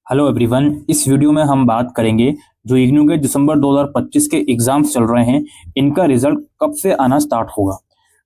Hello everyone. इस video में हम बात करेंगे जो इग्नू के दिसंबर 2025 के एग्जाम्स चल रहे हैं, इनका रिजल्ट कब से आना स्टार्ट होगा।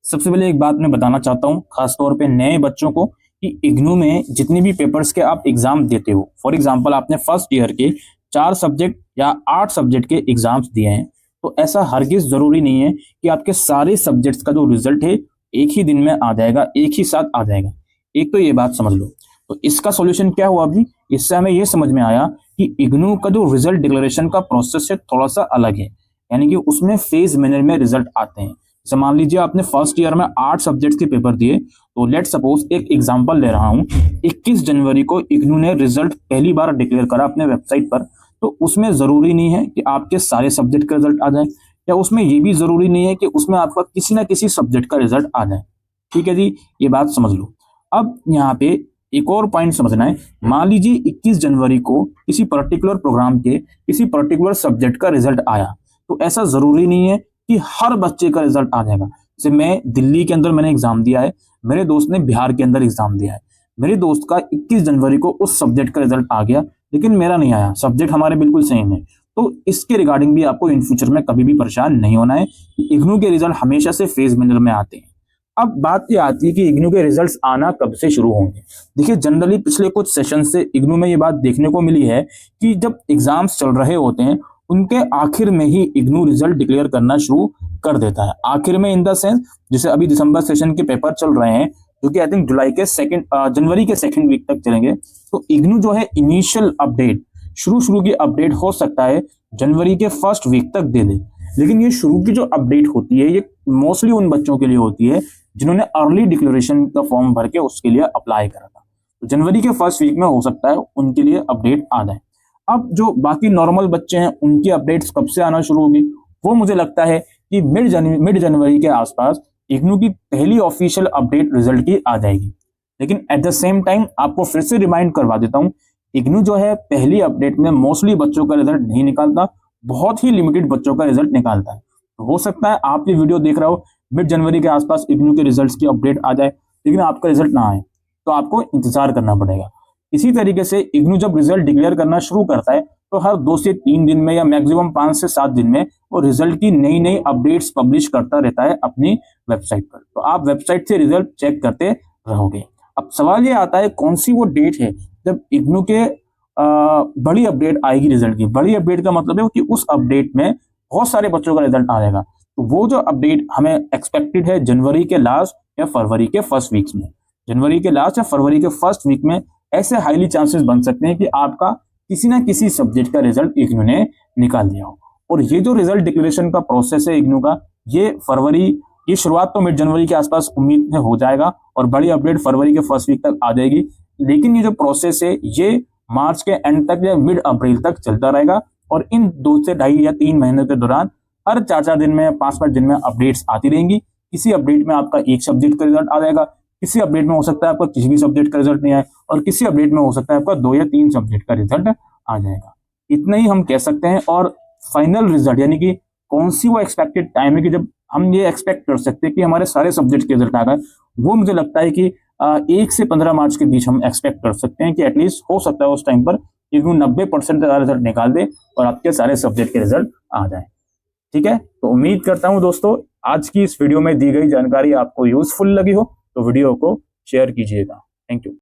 सबसे पहले एक बात मैं बताना चाहता हूँ खासतौर पे नए बच्चों को कि इग्नू में जितनी भी पेपर्स के आप एग्जाम देते हो, फॉर एग्जांपल आपने फर्स्ट ईयर के 4 सब्जेक्ट या 8 सब्जेक्ट के एग्जाम्स दिए हैं, तो ऐसा हरगिज जरूरी नहीं है कि आपके सारे सब्जेक्ट्स का जो रिजल्ट है एक ही दिन में आ जाएगा, एक ही साथ आ जाएगा। एक तो ये बात समझ लो। तो इसका सॉल्यूशन क्या हुआ अभी, इससे हमें यह समझ में आया कि इग्नू का जो रिजल्ट डिक्लेरेशन का प्रोसेस है थोड़ा सा अलग है, यानी कि उसमें फेज मैनर में रिजल्ट आते हैं। जैसे मान लीजिए आपने फर्स्ट ईयर में 8 सब्जेक्ट्स के पेपर दिए, तो लेट सपोज एक एग्जांपल ले रहा हूं, 21 जनवरी को इग्नू ने रिजल्ट पहली बार डिक्लेयर करा अपने वेबसाइट पर। तो उसमें जरूरी नहीं है कि आपके सारे सब्जेक्ट का रिजल्ट आ जाए, या उसमें यह भी जरूरी नहीं है कि उसमें आपका किसी ना किसी सब्जेक्ट का रिजल्ट आ जाए। ठीक है जी, ये बात समझ लो। अब यहाँ पे एक और पॉइंट समझना है। मान लीजिए 21 जनवरी को किसी पर्टिकुलर प्रोग्राम के किसी पर्टिकुलर सब्जेक्ट का रिजल्ट आया, तो ऐसा जरूरी नहीं है कि हर बच्चे का रिजल्ट आ जाएगा। जैसे मैं दिल्ली के अंदर मैंने एग्जाम दिया है, मेरे दोस्त ने बिहार के अंदर एग्जाम दिया है। मेरे दोस्त का 21 जनवरी को उस सब्जेक्ट का रिजल्ट आ गया, लेकिन मेरा नहीं आया। सब्जेक्ट हमारे बिल्कुल सेम है। तो इसके रिगार्डिंग भी आपको इन फ्यूचर में कभी भी परेशान नहीं होना है। इग्नू के रिजल्ट हमेशा से फेज मैनर में आते हैं। अब बात ये आती है कि इग्नू के रिजल्ट्स आना कब से शुरू होंगे। देखिए, जनरली पिछले कुछ सेशन से इग्नू में ये बात देखने को मिली है कि जब एग्जाम्स चल रहे होते हैं उनके आखिर में ही इग्नू रिजल्ट डिक्लेयर करना शुरू कर देता है। आखिर में इन द सेंस, जैसे अभी दिसंबर सेशन के पेपर चल रहे हैं जो कि आई थिंक जनवरी के सेकंड वीक तक चलेंगे। तो इग्नू जो है इनिशियल अपडेट, शुरू की अपडेट हो सकता है जनवरी के फर्स्ट वीक तक दे दे। लेकिन ये शुरू की जो अपडेट होती है ये मोस्टली उन बच्चों के लिए होती है जिन्होंने अर्ली डिक्लेरेशन का फॉर्म भर के उसके लिए अप्लाई करा था। तो जनवरी के फर्स्ट वीक में हो सकता है उनके लिए अपडेट आ जाए। अब जो बाकी नॉर्मल बच्चे हैं उनकी अपडेट्स कब से आना शुरू होगी, वो मुझे लगता है कि मिड जनवरी के आसपास इग्नू की पहली ऑफिशियल अपडेट रिजल्ट की आ जाएगी। लेकिन एट द सेम टाइम आपको फिर से रिमाइंड करवा देता हूँ, इग्नू जो है पहली अपडेट में मोस्टली बच्चों का रिजल्ट नहीं निकालता, बहुत ही लिमिटेड बच्चों का रिजल्ट निकालता है। तो हो सकता है आप ये वीडियो देख रहे हो, मिड जनवरी के आसपास इग्नू के रिजल्ट्स की अपडेट आ जाए, लेकिन आपका रिजल्ट ना आए, तो आपको इंतजार करना पड़ेगा। इसी तरीके से इग्नू जब रिजल्ट डिक्लेयर करना शुरू करता है तो हर 2 से 3 दिन में या मैक्सिमम 5 से 7 दिन में वो रिजल्ट की नई नई अपडेट्स पब्लिश करता रहता है अपनी वेबसाइट पर। तो आप वेबसाइट से रिजल्ट चेक करते रहोगे। अब सवाल ये आता है कौन सी वो डेट है जब इग्नू के बड़ी अपडेट आएगी रिजल्ट की। बड़ी अपडेट का मतलब है कि उस अपडेट में बहुत सारे बच्चों का रिजल्ट आ जाएगा। तो वो जो अपडेट हमें एक्सपेक्टेड है जनवरी के लास्ट या फरवरी के फर्स्ट वीक्स में। जनवरी के लास्ट या फरवरी के फर्स्ट वीक में ऐसे हाईली चांसेस बन सकते हैं कि आपका किसी ना किसी सब्जेक्ट का रिजल्ट इग्नू ने निकाल दिया हो। और ये जो रिजल्ट डिक्लेरेशन का प्रोसेस है इग्नू का, ये शुरुआत तो मिड जनवरी के आसपास उम्मीद में हो जाएगा और बड़ी अपडेट फरवरी के फर्स्ट वीक तक आ जाएगी। लेकिन ये जो प्रोसेस है ये मार्च के एंड तक या मिड अप्रैल तक चलता रहेगा, और इन 2 से 2.5 या 3 महीने के दौरान हर 4-4 दिन में 5-5 दिन में अपडेट्स आती रहेंगी। किसी अपडेट में आपका एक सब्जेक्ट का रिजल्ट आ जाएगा, किसी अपडेट में हो सकता है आपका किसी भी सब्जेक्ट का रिजल्ट नहीं आए, और किसी अपडेट में हो सकता है आपका 2 या 3 सब्जेक्ट का रिजल्ट आ जाएगा। इतना ही हम कह सकते हैं। और फाइनल रिजल्ट यानी कि कौन सी वो एक्सपेक्टेड टाइम है कि जब हम ये एक्सपेक्ट कर सकते हैं कि हमारे सारे सब्जेक्ट के रिजल्ट आ गए, वो मुझे लगता है कि 1 से 15 मार्च के बीच हम एक्सपेक्ट कर सकते हैं कि एटलीस्ट हो सकता है उस टाइम पर इग्नू 90% का रिजल्ट निकाल दे और आपके सारे सब्जेक्ट के रिजल्ट आ जाए। ठीक है, तो उम्मीद करता हूं दोस्तों आज की इस वीडियो में दी गई जानकारी आपको यूजफुल लगी हो, तो वीडियो को शेयर कीजिएगा। Thank you.